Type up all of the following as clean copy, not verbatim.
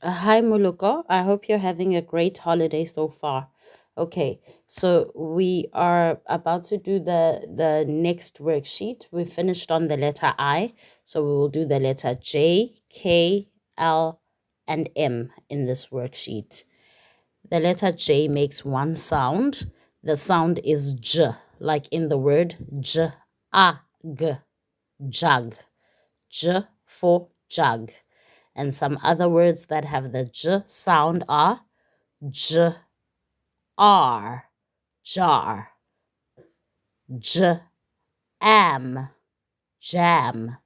Hi, Muluko. I hope you're having a great holiday so far. Okay, so we are about to do the next worksheet. We finished on the letter I, so we will do the letter J, K, L, and M in this worksheet. The letter J makes one sound. The sound is J, like in the word J, A, G, jug. J for jug. And some other words that have the J sound are jar, jar, jam, jam,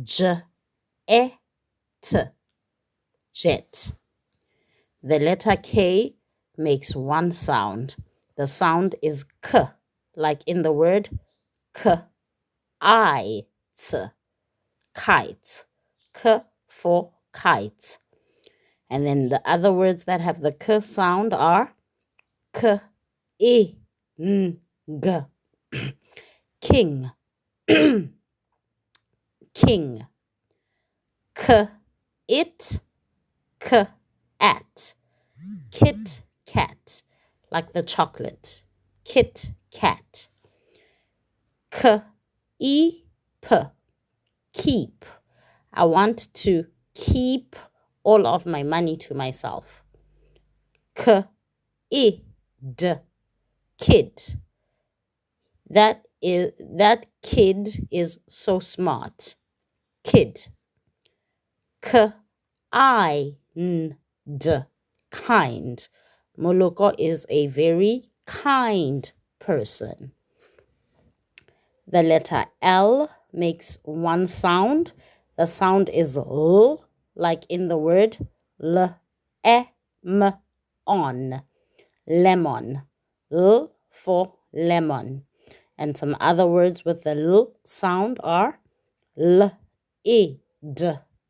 jet, jet. The letter K makes one sound. The sound is K, like in the word kite, kite, K for kite. And then the other words that have the K sound are K, I, N, G. King, king. K, it, K, at. Kit, cat, like the chocolate. Kit, cat. K, E, P, keep. I want to keep all of my money to myself. K, I, D, kid. That kid is so smart. Kid. Kind, kind. Moloko is a very kind person. The letter L makes one sound. The sound is L, like in the word on, lemon. L for lemon. And some other words with the L sound are lid,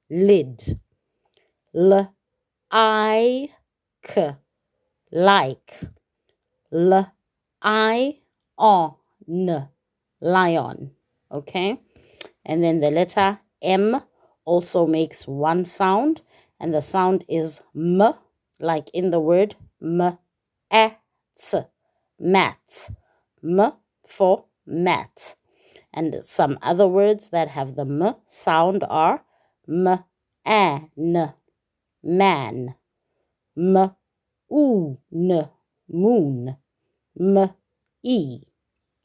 lid. Like, like. Lion. Okay? And then the letter M also makes one sound, and the sound is M, like in the word mat, mat. M for mat. And some other words that have the M sound are man, man, moon, moon,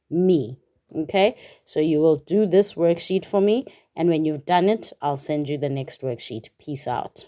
me. Okay, so you will do this worksheet for me, and when you've done it, I'll send you the next worksheet. Peace out.